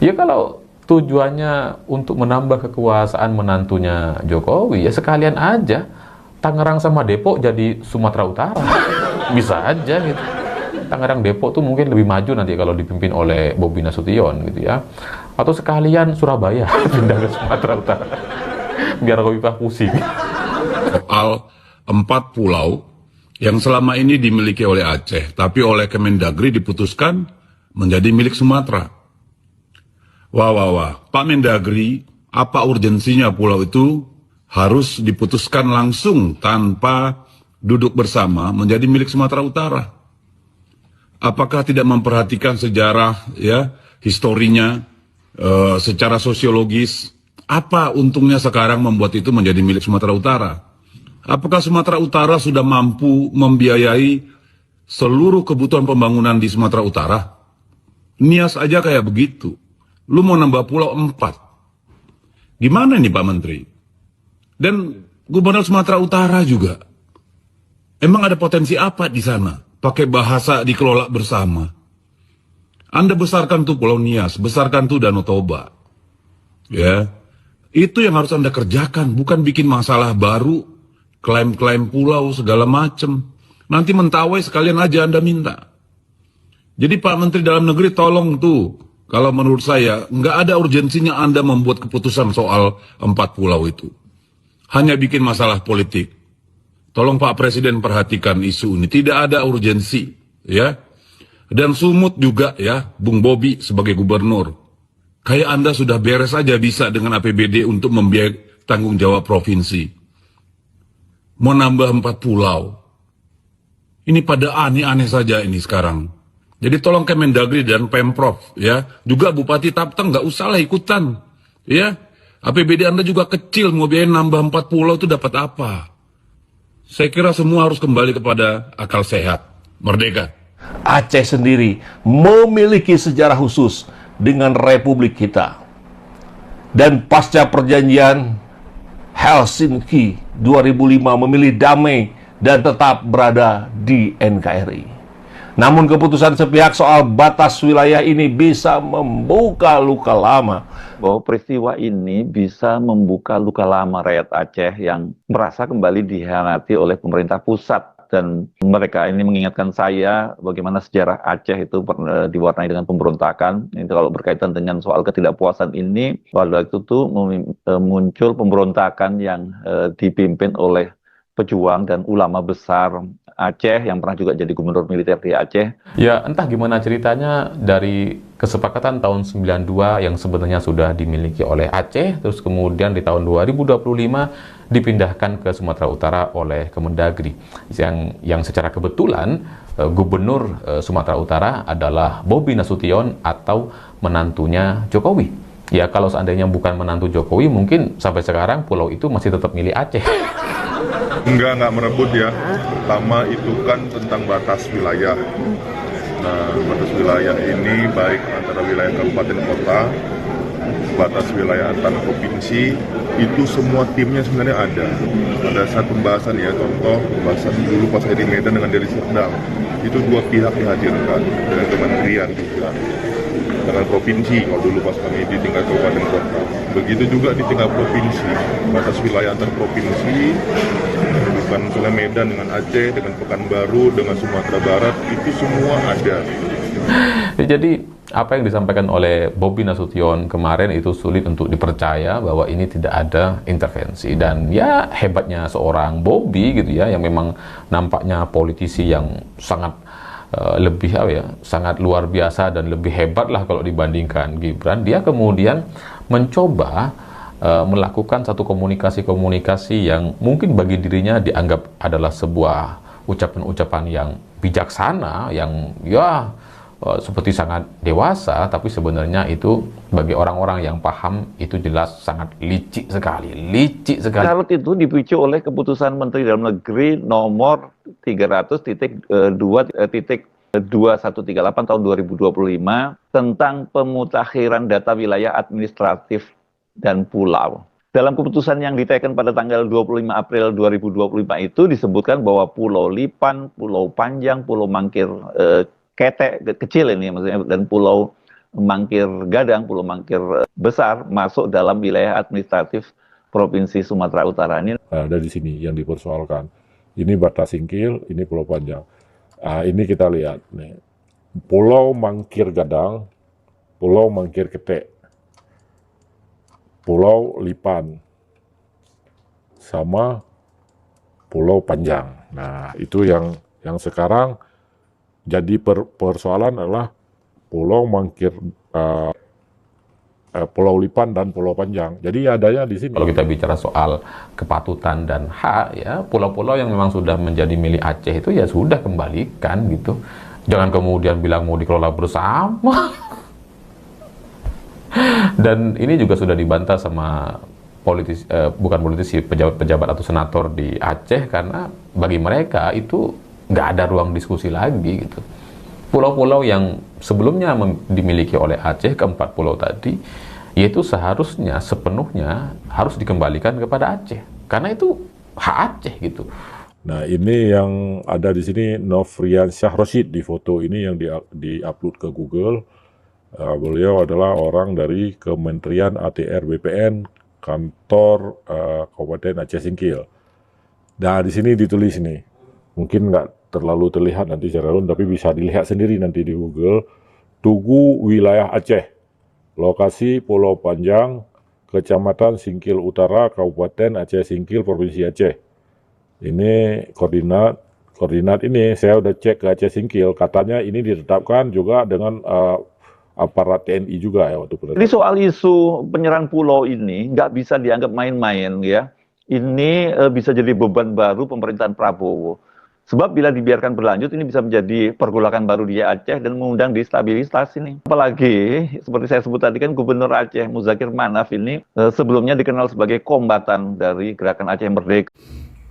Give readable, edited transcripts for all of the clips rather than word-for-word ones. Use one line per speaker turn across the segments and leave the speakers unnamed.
Ya kalau tujuannya untuk menambah kekuasaan menantunya Jokowi, ya sekalian aja Tangerang sama Depok jadi Sumatera Utara. Bisa aja gitu. Tangerang Depok tuh mungkin lebih maju nanti kalau dipimpin oleh Bobi Nasution gitu ya. Atau sekalian Surabaya pindah ke Sumatera Utara. Biar Khofifah pusing.
Soal 4 pulau yang selama ini dimiliki oleh Aceh, tapi oleh Kemendagri diputuskan menjadi milik Sumatera. Wah, wah, wah. Pak Mendagri, apa urgensinya pulau itu harus diputuskan langsung tanpa duduk bersama menjadi milik Sumatera Utara? Apakah tidak memperhatikan sejarah, ya, historinya, secara sosiologis? Apa untungnya sekarang membuat itu menjadi milik Sumatera Utara? Apakah Sumatera Utara sudah mampu membiayai seluruh kebutuhan pembangunan di Sumatera Utara? Nias aja kayak begitu. Lu mau nambah pulau 4. Gimana nih Pak Menteri? Dan Gubernur Sumatera Utara juga. Emang ada potensi apa di sana? Pakai bahasa dikelola bersama. Anda besarkan tuh Pulau Nias, besarkan tuh Danau Toba. Ya. Itu yang harus Anda kerjakan, bukan bikin masalah baru, klaim-klaim pulau segala macem. Nanti Mentawai sekalian aja Anda minta. Jadi Pak Menteri Dalam Negeri tolong tuh, kalau menurut saya nggak ada urgensinya Anda membuat keputusan soal 4 pulau itu. Hanya bikin masalah politik. Tolong Pak Presiden perhatikan isu ini, tidak ada urgensi, ya. Dan Sumut juga ya, Bung Bobi sebagai gubernur. Kayak Anda sudah beres aja bisa dengan APBD untuk membiayai tanggung jawab provinsi. Mau nambah 4 pulau. Ini pada aneh-aneh saja ini sekarang. Jadi tolong Kemendagri dan Pemprov ya, juga Bupati Tapteng nggak usah lah ikutan. Ya, APBD Anda juga kecil, mau biayain nambah 4 pulau itu dapat apa? Saya kira semua harus kembali kepada akal sehat. Merdeka.
Aceh sendiri memiliki sejarah khusus dengan Republik kita. Dan pasca perjanjian Helsinki 2005 memilih damai dan tetap berada di NKRI. Namun keputusan sepihak soal batas wilayah ini bisa membuka luka lama.
Bahwa peristiwa ini bisa membuka luka lama rakyat Aceh yang merasa kembali dikhianati oleh pemerintah pusat. Dan mereka ini mengingatkan saya bagaimana sejarah Aceh itu diwarnai dengan pemberontakan. Itu kalau berkaitan dengan soal ketidakpuasan ini, pada waktu itu muncul pemberontakan yang dipimpin oleh pejuang dan ulama besar Aceh yang pernah juga jadi gubernur militer di Aceh.
Ya, entah gimana ceritanya dari kesepakatan tahun 92 yang sebenarnya sudah dimiliki oleh Aceh, terus kemudian di tahun 2025 dipindahkan ke Sumatera Utara oleh Kemendagri. Yang secara kebetulan gubernur Sumatera Utara adalah Bobi Nasution atau menantunya Jokowi. Ya, kalau seandainya bukan menantu Jokowi, mungkin sampai sekarang pulau itu masih tetap milik Aceh.
Enggak merebut ya. Pertama itu kan tentang batas wilayah. Nah, batas wilayah ini baik antara wilayah kabupaten kota, batas wilayah antar provinsi, itu semua timnya sebenarnya ada. Pada saat pembahasan ya, contoh pembahasan dulu pas di Medan dengan Deli Serdang, itu 2 pihak dihadirkan dengan kementerian juga. Dengan provinsi, kalau dulu pas kami di tingkat kabupaten kota. Begitu juga di tingkat provinsi, batas wilayah antar provinsi, bukan misalnya Medan dengan Aceh, dengan Pekanbaru, dengan Sumatera Barat, itu semua ada.
Jadi apa yang disampaikan oleh Bobi Nasution kemarin itu sulit untuk dipercaya bahwa ini tidak ada intervensi. Dan ya hebatnya seorang Bobi gitu ya, yang memang nampaknya politisi yang sangat lebih sangat luar biasa dan lebih hebat lah kalau dibandingkan Gibran. Dia kemudian mencoba melakukan satu komunikasi yang mungkin bagi dirinya dianggap adalah sebuah ucapan-ucapan yang bijaksana, yang ya seperti sangat dewasa, tapi sebenarnya itu bagi orang-orang yang paham itu jelas sangat licik sekali.
Carut itu dipicu oleh keputusan Menteri Dalam Negeri nomor 300.2.2138 tahun 2025 tentang pemutakhiran data wilayah administratif dan pulau. Dalam keputusan yang diteken pada tanggal 25 April 2025 itu disebutkan bahwa Pulau Lipan, Pulau Panjang, Pulau Mangkir Ketek kecil ini maksudnya, dan Pulau Mangkir Gadang, Pulau Mangkir Besar masuk dalam wilayah administratif Provinsi Sumatera Utara ini.
Dari sini yang dipersoalkan. Ini batas Singkil, ini Pulau Panjang. Ini kita lihat nih. Pulau Mangkir Gadang, Pulau Mangkir Ketek, Pulau Lipan, sama Pulau Panjang. Nah, itu yang sekarang jadi persoalan adalah Pulau Mangkir, Pulau Lipan dan Pulau Panjang. Jadi adanya di sini.
Kalau kita bicara soal kepatutan dan hak, ya pulau-pulau yang memang sudah menjadi milik Aceh itu ya sudah kembalikan gitu. Jangan kemudian bilang mau dikelola bersama. Dan ini juga sudah dibantah sama bukan politisi, pejabat-pejabat atau senator di Aceh, karena bagi mereka itu nggak ada ruang diskusi lagi gitu. Pulau-pulau yang sebelumnya dimiliki oleh Aceh, keempat pulau tadi, yaitu seharusnya sepenuhnya harus dikembalikan kepada Aceh, karena itu hak Aceh gitu.
Nah, ini yang ada di sini Nofrian Syah Rosyid di foto ini yang di-upload ke Google. Beliau adalah orang dari Kementerian ATR BPN kantor Kabupaten Aceh Singkil. Nah, di sini ditulis nih, mungkin nggak terlalu terlihat nanti secara umum, tapi bisa dilihat sendiri nanti di Google. Tugu Wilayah Aceh, lokasi Pulau Panjang, Kecamatan Singkil Utara, Kabupaten Aceh Singkil, Provinsi Aceh. Ini koordinat ini saya udah cek ke Aceh Singkil, katanya ini ditetapkan juga dengan aparat TNI juga ya waktu penetapan.
Jadi soal isu penyerahan pulau ini nggak bisa dianggap main-main ya. Ini bisa jadi beban baru pemerintahan Prabowo. Sebab bila dibiarkan berlanjut ini bisa menjadi pergolakan baru di Aceh dan mengundang destabilitas ini. Apalagi seperti saya sebut tadi kan Gubernur Aceh Muzakir Manaf ini sebelumnya dikenal sebagai kombatan dari Gerakan Aceh Merdeka.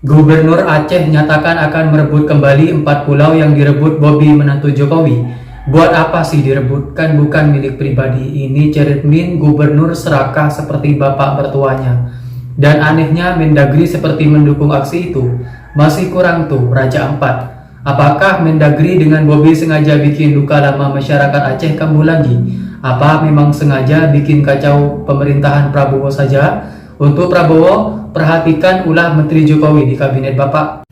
Gubernur Aceh nyatakan akan merebut kembali 4 pulau yang direbut Bobi menantu Jokowi. Buat apa sih direbut? Kan bukan milik pribadi. Ini ceritmin gubernur serakah seperti bapak mertuanya. Dan anehnya Mendagri seperti mendukung aksi itu. Masih kurang tuh Raja Ampat. Apakah Mendagri dengan Bobi sengaja bikin luka lama masyarakat Aceh kambuh lagi? Apa memang sengaja bikin kacau pemerintahan Prabowo saja? Untuk Prabowo, perhatikan ulah Menteri Jokowi di kabinet Bapak.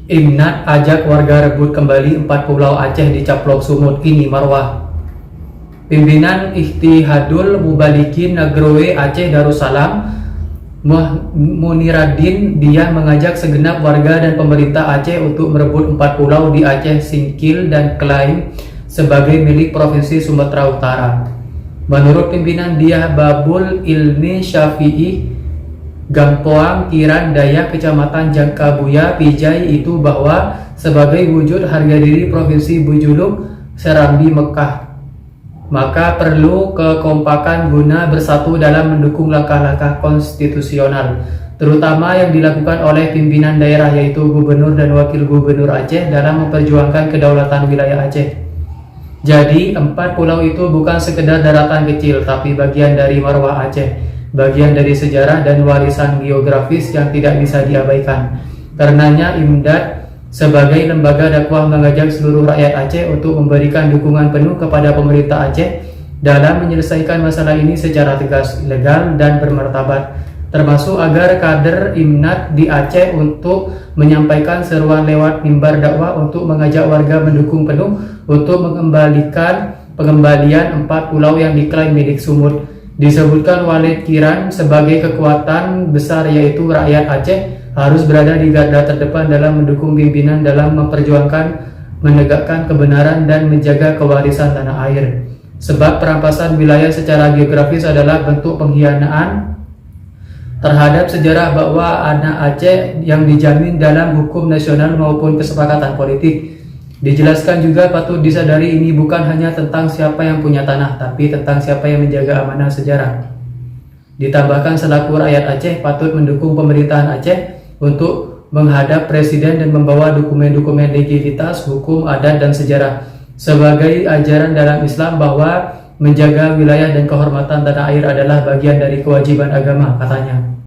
Imnat ajak warga rebut kembali 4 pulau Aceh di Caplok Sumut, ini marwah. Pimpinan Ihtihadul Mubalikin Nagrowe Aceh Darussalam Muniraddin dia mengajak segenap warga dan pemerintah Aceh untuk merebut 4 pulau di Aceh Singkil dan klaim sebagai milik Provinsi Sumatera Utara. Menurut pimpinan dia Babul Ilmi Syafi'i Gampoang Kiran Dayak Kecamatan Jangkabuya Pijai itu bahwa sebagai wujud harga diri Provinsi Bujuluk Serambi Mekah, maka perlu kekompakan guna bersatu dalam mendukung langkah-langkah konstitusional, terutama yang dilakukan oleh pimpinan daerah yaitu Gubernur dan Wakil Gubernur Aceh dalam memperjuangkan kedaulatan wilayah Aceh. Jadi 4 pulau itu bukan sekedar daratan kecil, tapi bagian dari marwah Aceh, bagian dari sejarah dan warisan geografis yang tidak bisa diabaikan. Karenanya Imdad sebagai lembaga dakwah mengajak seluruh rakyat Aceh untuk memberikan dukungan penuh kepada pemerintah Aceh dalam menyelesaikan masalah ini secara tegas, legal, dan bermartabat, termasuk agar kader Imnad di Aceh untuk menyampaikan seruan lewat mimbar dakwah untuk mengajak warga mendukung penuh untuk pengembalian 4 pulau yang diklaim milik Sumut. Disebutkan Walid Kiran sebagai kekuatan besar yaitu rakyat Aceh harus berada di garda terdepan dalam mendukung pimpinan dalam memperjuangkan, menegakkan kebenaran dan menjaga kewarisan tanah air. Sebab perampasan wilayah secara geografis adalah bentuk pengkhianatan terhadap sejarah bahwa anak Aceh yang dijamin dalam hukum nasional maupun kesepakatan politik. Dijelaskan juga patut disadari ini bukan hanya tentang siapa yang punya tanah, tapi tentang siapa yang menjaga amanah sejarah. Ditambahkan selaku rakyat Aceh patut mendukung pemerintahan Aceh untuk menghadap presiden dan membawa dokumen-dokumen legalitas, hukum, adat, dan sejarah sebagai ajaran dalam Islam bahwa menjaga wilayah dan kehormatan tanah air adalah bagian dari kewajiban agama, katanya.